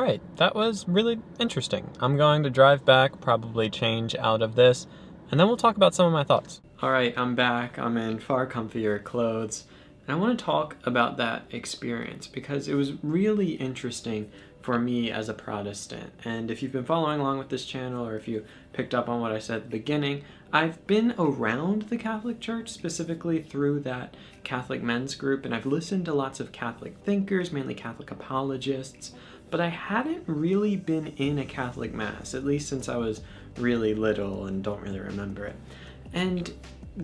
Alright, that was really interesting. I'm going to drive back, probably change out of this, and then we'll talk about some of my thoughts. Alright, I'm back. I'm in far comfier clothes, and I want to talk about that experience because it was really interesting for me as a Protestant. And if you've been following along with this channel, or if you picked up on what I said at the beginning, I've been around the Catholic Church, specifically through that Catholic men's group, and I've listened to lots of Catholic thinkers, mainly Catholic apologists, but I hadn't really been in a Catholic Mass, at least since I was really little and don't really remember it. And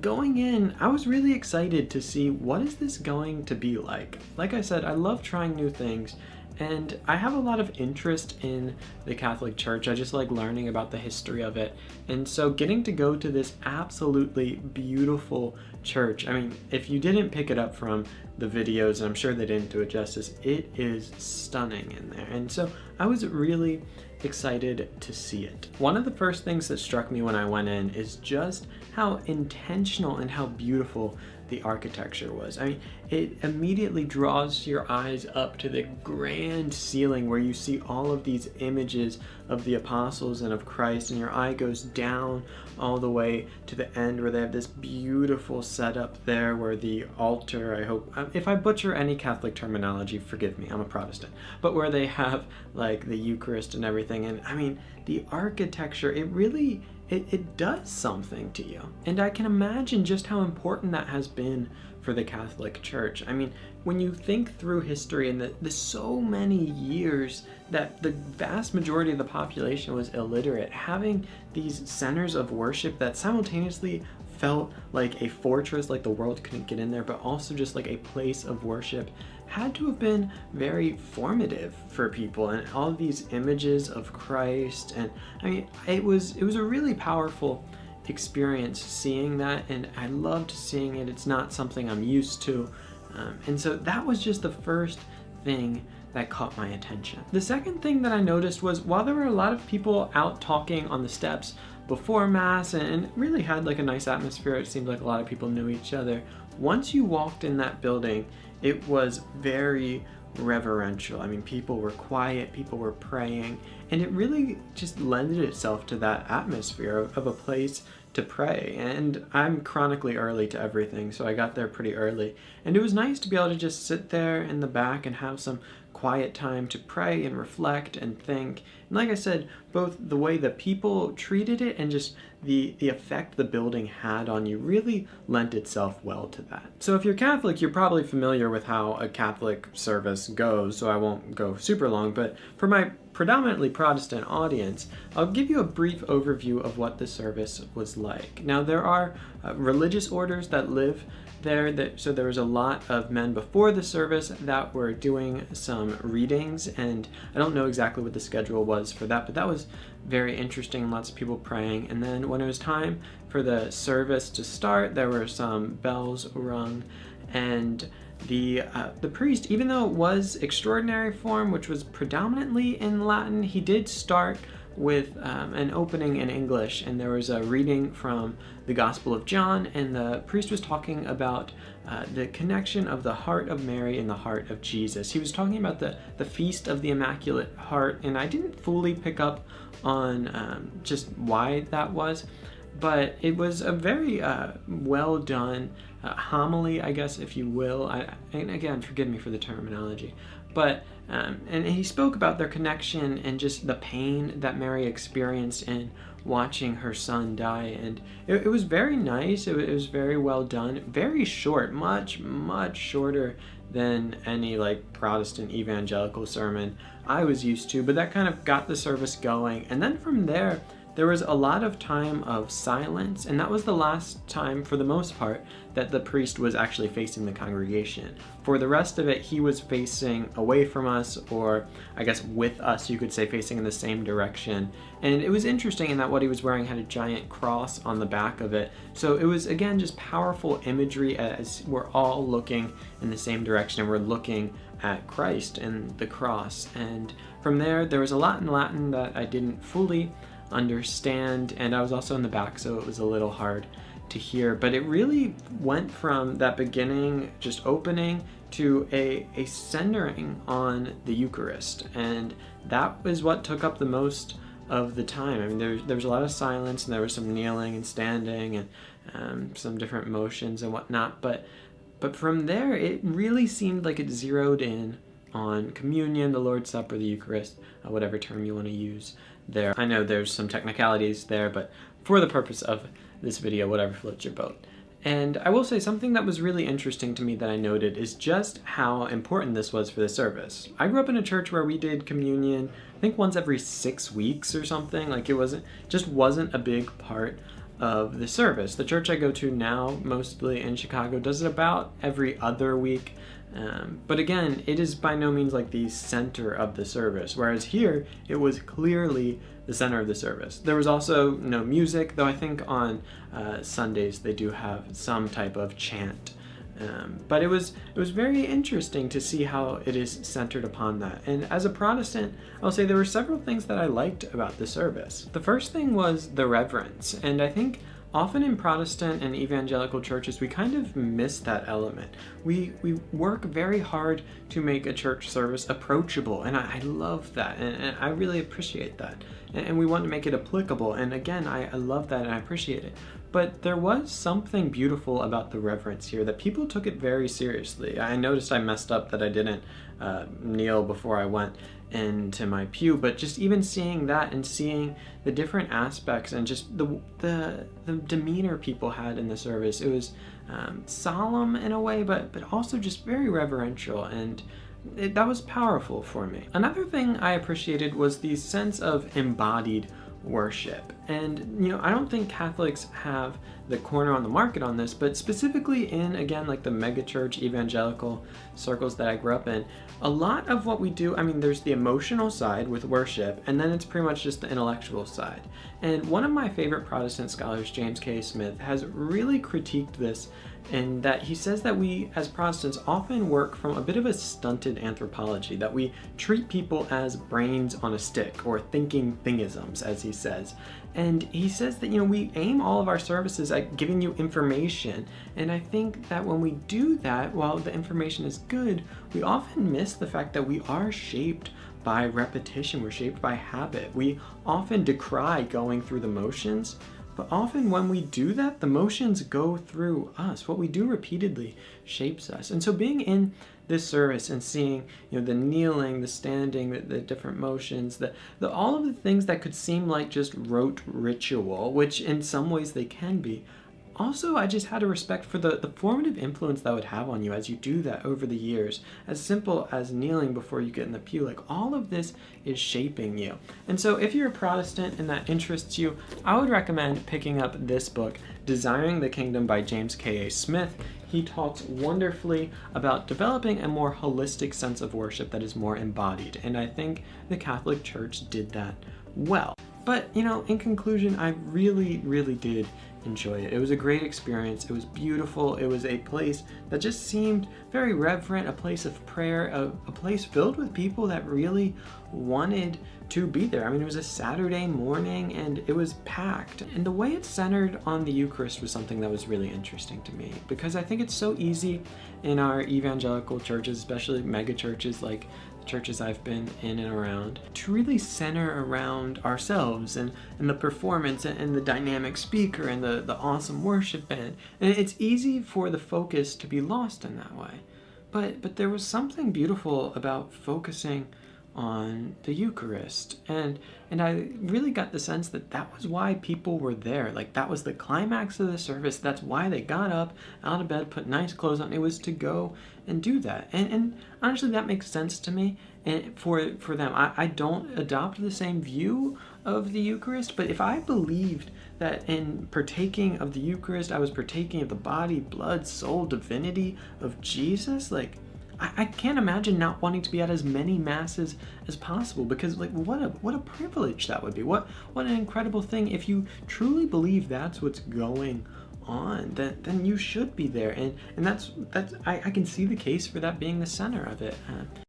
going in, I was really excited to see what is this going to be like. Like I said, I love trying new things, and I have a lot of interest in the Catholic Church. I just like learning about the history of it. And so getting to go to this absolutely beautiful church, I mean, if you didn't pick it up from the videos, and I'm sure they didn't do it justice, it is stunning in there. And so I was really excited to see it. One of the first things that struck me when I went in is just how intentional and how beautiful the architecture was. I mean, it immediately draws your eyes up to the grand ceiling where you see all of these images of the apostles and of Christ, and your eye goes down all the way to the end where they have this beautiful setup there where the altar, I hope, if I butcher any Catholic terminology, forgive me, I'm a Protestant, but where they have like the Eucharist and everything. And I mean, the architecture, it really, it does something to you. And I can imagine just how important that has been for the Catholic Church. I mean, when you think through history and the so many years that the vast majority of the population was illiterate, having these centers of worship that simultaneously felt like a fortress, like the world couldn't get in there, but also just like a place of worship, had to have been very formative for people. And all of these images of Christ, and I mean, it was a really powerful experience seeing that, and I loved seeing it. It's not something I'm used to, and so that was just the first thing that caught my attention. The second thing that I noticed was, while there were a lot of people out talking on the steps before Mass and really had like a nice atmosphere, it seemed like a lot of people knew each other, once you walked in that building, it was very reverential. I mean, people were quiet, people were praying, and it really just lended itself to that atmosphere of a place to pray. And I'm chronically early to everything, so I got there pretty early, and it was nice to be able to just sit there in the back and have some quiet time to pray and reflect and think. And like I said, both the way the people treated it and just the effect the building had on you really lent itself well to that. So if you're Catholic, you're probably familiar with how a Catholic service goes, so I won't go super long, but for my predominantly Protestant audience, I'll give you a brief overview of what the service was like. Now, there are religious orders that live there, so there was a lot of men before the service that were doing some readings, and I don't know exactly what the schedule was for that, but that was very interesting, lots of people praying. And then when it was time for the service to start, there were some bells rung, and the priest, even though it was extraordinary form, which was predominantly in Latin, he did start with an opening in English, and there was a reading from the Gospel of John, and the priest was talking about the connection of the heart of Mary and the heart of Jesus. He was talking about the Feast of the Immaculate Heart, and I didn't fully pick up on just why that was, but it was a very well done homily, I guess, if you will. And again, forgive me for the terminology, but and he spoke about their connection and just the pain that Mary experienced in watching her son die, and it was very nice. It was very well done, very short, much shorter than any like Protestant evangelical sermon I was used to, but that kind of got the service going. And then from there was a lot of time of silence, and that was the last time, for the most part, that the priest was actually facing the congregation. For the rest of it, he was facing away from us, or I guess with us, you could say, facing in the same direction. And it was interesting in that what he was wearing had a giant cross on the back of it. So it was, again, just powerful imagery as we're all looking in the same direction, and we're looking at Christ and the cross. And from there was a lot in Latin that I didn't fully understand, and I was also in the back, so it was a little hard to hear, but it really went from that beginning, just opening, to a centering on the Eucharist, and that was what took up the most of the time. I mean, there was a lot of silence, and there was some kneeling and standing and some different motions and whatnot, but from there it really seemed like it zeroed in on communion, the Lord's Supper, the Eucharist, whatever term you want to use there. I know there's some technicalities there, but for the purpose of this video, whatever floats your boat. And I will say something that was really interesting to me that I noted is just how important this was for the service. I grew up in a church where we did communion, I think once every 6 weeks or something. Like, it just wasn't a big part of the service. The church I go to now, mostly in Chicago, does it about every other week. But again, it is by no means like the center of the service, whereas here it was clearly the center of the service. There was also no music, though I think on Sundays they do have some type of chant. But it was very interesting to see how it is centered upon that. And as a Protestant, I'll say there were several things that I liked about the service. The first thing was the reverence, and I think often in Protestant and evangelical churches, we kind of miss that element. We work very hard to make a church service approachable, and I love that, and I really appreciate that. And we want to make it applicable, and again, I love that and I appreciate it. But there was something beautiful about the reverence here, that people took it very seriously. I noticed I messed up that I didn't kneel before I went into my pew, but just even seeing that and seeing the different aspects and just the demeanor people had in the service, it was solemn in a way, but also just very reverential, and that was powerful for me. Another thing I appreciated was the sense of embodied worship. And I don't think Catholics have the corner on the market on this, but specifically in, again, like the megachurch evangelical circles that I grew up in, a lot of what we do, I mean, there's the emotional side with worship, and then it's pretty much just the intellectual side. And one of my favorite Protestant scholars, James K. Smith, has really critiqued this, in that he says that we as Protestants often work from a bit of a stunted anthropology, that we treat people as brains on a stick, or thinking thingisms, as he says. And he says that, we aim all of our services at giving you information, and I think that when we do that, while the information is good, we often miss the fact that we are shaped by repetition, we're shaped by habit. We often decry going through the motions, but often when we do that, the motions go through us. What we do repeatedly shapes us. And so being in this service and seeing, the kneeling, the standing, the different motions, the all of the things that could seem like just rote ritual, which in some ways they can be. Also, I just had a respect for the formative influence that would have on you as you do that over the years. As simple as kneeling before you get in the pew, like all of this is shaping you. And so if you're a Protestant and that interests you, I would recommend picking up this book, Desiring the Kingdom by James K.A. Smith. He talks wonderfully about developing a more holistic sense of worship that is more embodied. And I think the Catholic Church did that well. But, in conclusion, I really, really did enjoy it. It was a great experience. It was beautiful. It was a place that just seemed very reverent, a place of prayer, a place filled with people that really wanted to be there. I mean, it was a Saturday morning and it was packed. And the way it's centered on the Eucharist was something that was really interesting to me, because I think it's so easy in our evangelical churches, especially mega churches like churches I've been in and around, to really center around ourselves and the performance and the dynamic speaker and the awesome worship band. And it's easy for the focus to be lost in that way. But there was something beautiful about focusing on the Eucharist, and I really got the sense that was why people were there. Like, that was the climax of the service. That's why they got up out of bed, put nice clothes on. It was to go and do that, and honestly that makes sense to me. And for them, I don't adopt the same view of the Eucharist, but if I believed that in partaking of the Eucharist I was partaking of the body, blood, soul, divinity of Jesus, like, I can't imagine not wanting to be at as many masses as possible, because like what a privilege that would be. What an incredible thing. If you truly believe that's what's going on, then you should be there, and that's I can see the case for that being the center of it.